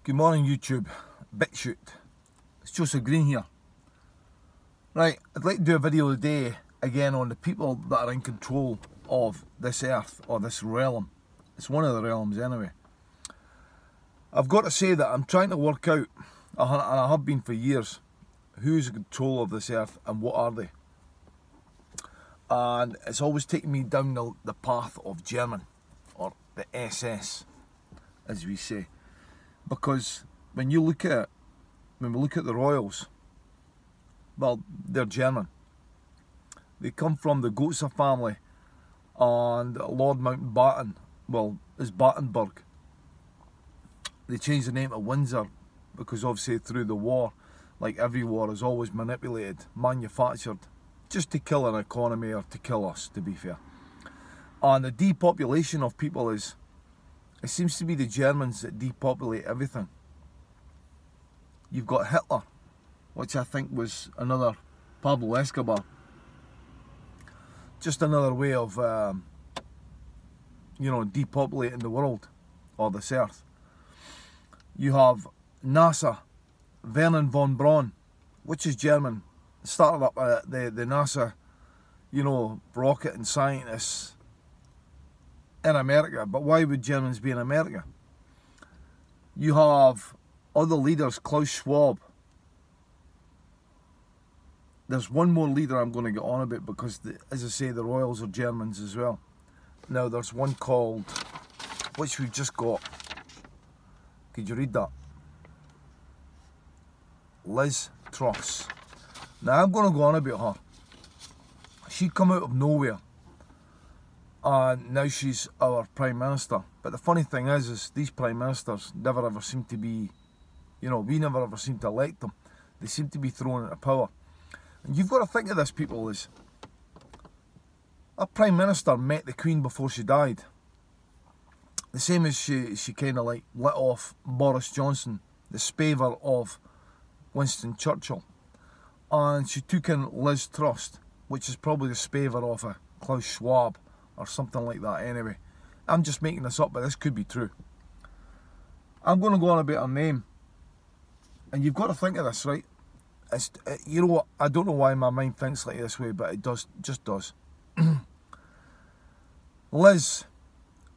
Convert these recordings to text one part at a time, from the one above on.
Good morning YouTube, BitChute. It's Joseph Green here. Right, I'd like to do a video today again on the people that are in control of this earth or this realm. It's one of the realms anyway. I've got to say that I'm trying to work out, and I have been for years, who's in control of this earth and what are they. And it's always taken me down the path of German, or the SS as we say. Because when we look at the royals, well, they're German. They come from the Gotha family, and Lord Mountbatten, well, is Battenberg. They changed the name to Windsor because obviously through the war, like every war, is always manipulated, manufactured, just to kill an economy or to kill us, to be fair. And the depopulation of people it seems to be the Germans that depopulate everything. You've got Hitler, which I think was another Pablo Escobar. Just another way of, depopulating the world, or this earth. You have NASA, Werner von Braun, which is German. Started up the NASA, rocket and scientists in America. But why would Germans be in America? You have other leaders, Klaus Schwab. There's one more leader I'm going to get on about because, as I say, the royals are Germans as well. Now there's one called, which we've just got. Could you read that? Liz Truss. Now I'm going to go on about her. She come out of nowhere, and now she's our Prime Minister. But the funny thing is these Prime Ministers never ever seem to be, we never ever seem to elect them. They seem to be thrown into power. And you've got to think of this, people, is our Prime Minister met the Queen before she died. The same as she kind of like lit off Boris Johnson, the spaver of Winston Churchill. And she took in Liz Truss, which is probably the spaver of a Klaus Schwab or something like that anyway. I'm just making this up, but this could be true. I'm going to go on about her name. And you've got to think of this, right? You know what? I don't know why my mind thinks like this way, but it just does. Liz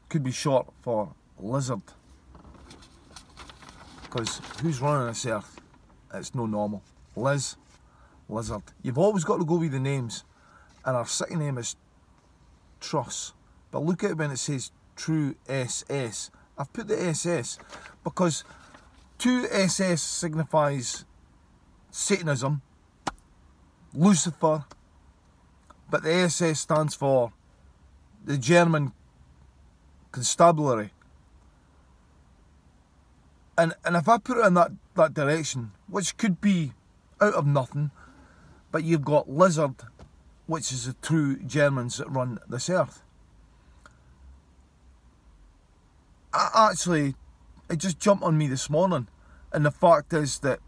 could be short for lizard. Because who's running this earth? It's no normal. Liz, lizard. You've always got to go with the names. And our city name is Truss. But look at it when it says TRU ZZ. I've put the SS because 2SS signifies Satanism, Lucifer, but the SS stands for the German constabulary. And if I put it in that direction, which could be out of nothing, but you've got lizard, which is the true Germans that run this earth. It just jumped on me this morning, and the fact is that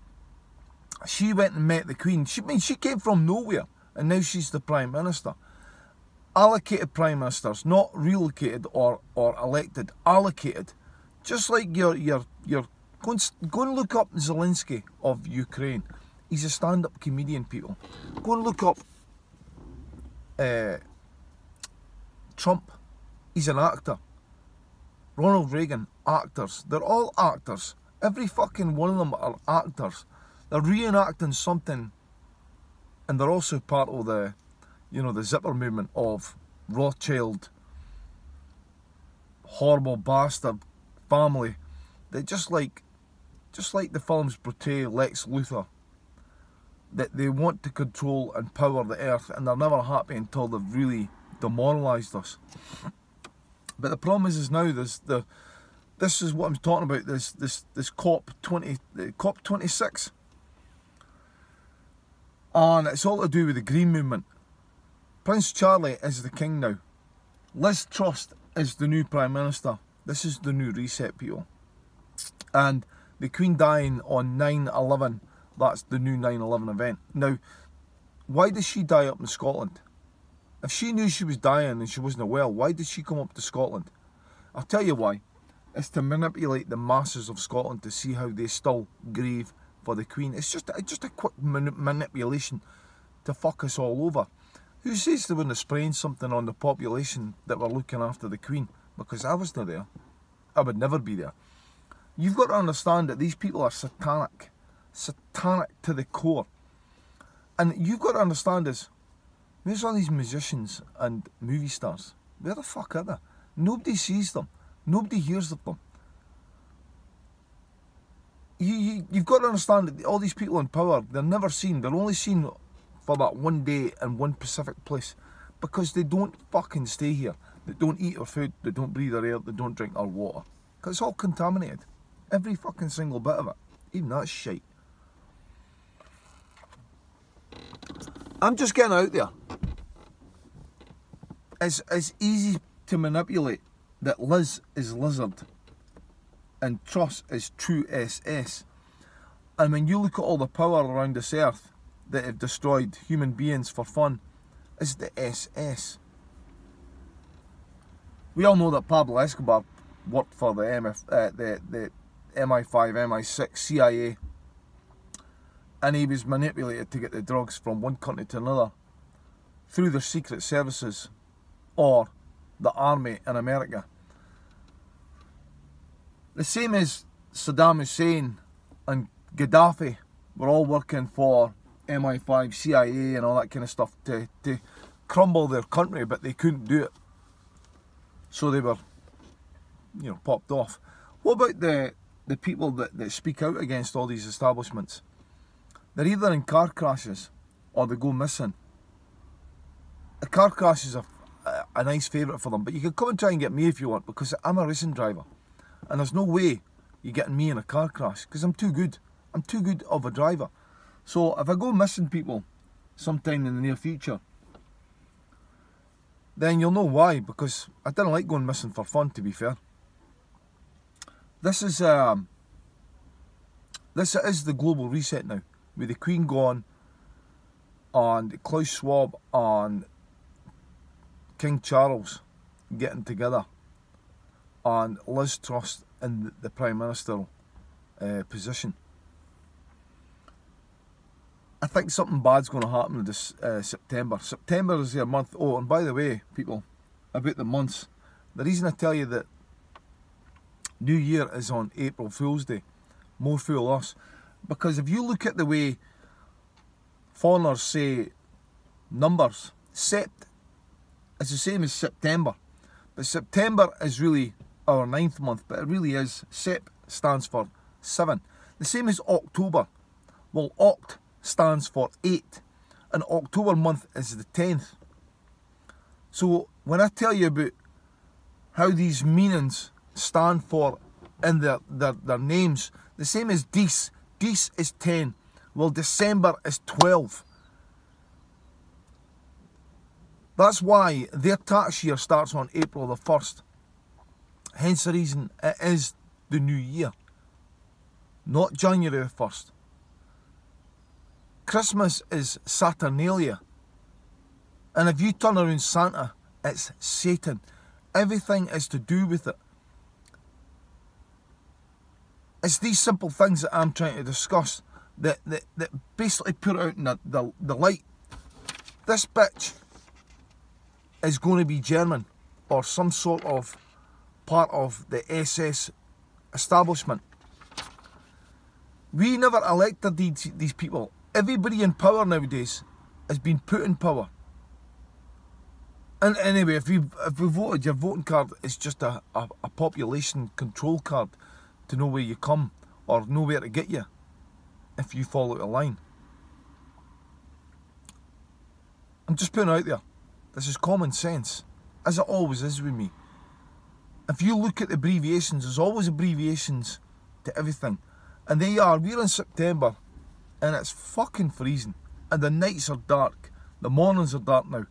she went and met the Queen. She came from nowhere, and now she's the Prime Minister. Allocated Prime Ministers, not relocated or elected, allocated. Just like your go and look up Zelensky of Ukraine. He's a stand-up comedian, people. Go and look up Trump. He's an actor. Ronald Reagan, actors. They're all actors. Every fucking one of them are actors. They're reenacting something, and they're also part of the, the zipper movement of Rothschild, horrible bastard family. They just like the films portray Lex Luthor, that they want to control and power the earth, and they're never happy until they've really demoralised us. But the problem is now this is what I'm talking about. This COP26, and it's all to do with the Green Movement. Prince Charlie is the king now. Liz Truss is the new Prime Minister. This is the new reset, people. And the Queen dying on 9/11. That's the new 9/11 event. Now, why did she die up in Scotland? If she knew she was dying and she wasn't well, why did she come up to Scotland? I'll tell you why. is to manipulate the masses of Scotland to see how they still grieve for the Queen. It's just a quick manipulation to fuck us all over. Who says they wouldn't have sprayed something on the population that were looking after the Queen? Because I was not there. I would never be there. You've got to understand that these people are satanic. Satanic to the core. And you've got to understand is, where's all these musicians and movie stars? Where the fuck are they? Nobody sees them. Nobody hears of them. You've got to understand that all these people in power, they're never seen. They're only seen for that one day in one specific place. Because they don't fucking stay here. They don't eat our food. They don't breathe our air. They don't drink our water. Because it's all contaminated. Every fucking single bit of it. Even that shite. I'm just getting out there. It's easy to manipulate that Liz is Lizard and Truss is TRU ZZ. And when you look at all the power around this earth that have destroyed human beings for fun, it's the SS. We all know that Pablo Escobar worked for the MI5, MI6, CIA, and he was manipulated to get the drugs from one country to another through their secret services or the army in America. The same as Saddam Hussein and Gaddafi were all working for MI5, CIA and all that kind of stuff to crumble their country, but they couldn't do it. So they were, popped off. What about the people that speak out against all these establishments? They're either in car crashes or they go missing. A car crash is a nice favourite for them, but you can come and try and get me if you want, because I'm a racing driver. And there's no way you're getting me in a car crash, because I'm too good. I'm too good of a driver. So if I go missing people sometime in the near future, then you'll know why, because I didn't like going missing for fun, to be fair. This is the global reset now, with the Queen gone, and Klaus Schwab and King Charles getting together, and Liz Truss in the Prime Minister position. I think something bad's going to happen this September. September is their month. Oh, and by the way, people, about the months, the reason I tell you that New Year is on April Fool's Day, more fool us, because if you look at the way foreigners say numbers, Sept is the same as September, but September is really our 9th month, but it really is. Sep stands for 7. The same as October. Well, Oct stands for 8, and October month is the 10th. So when I tell you about how these meanings stand for in their names, the same as Dees. Dees is 10. Well, December is 12. That's why their tax year starts on April the 1st. Hence the reason it is the new year, not January the 1st. Christmas is Saturnalia. And if you turn around Santa, it's Satan. Everything is to do with it. It's these simple things that I'm trying to discuss that basically put out in the light. This bitch is going to be German or some sort of part of the SS establishment. We never elected these people. Everybody in power nowadays has been put in power. And anyway, if we voted, your voting card is just a population control card to know where you come or know where to get you if you fall out of line. I'm just putting it out there. This is common sense, as it always is with me. If you look at the abbreviations, there's always abbreviations to everything. And we're in September, and it's fucking freezing. And the nights are dark. The mornings are dark now.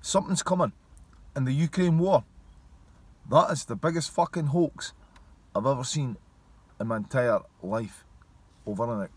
Something's coming. In the Ukraine war. That is the biggest fucking hoax I've ever seen in my entire life. Over and out.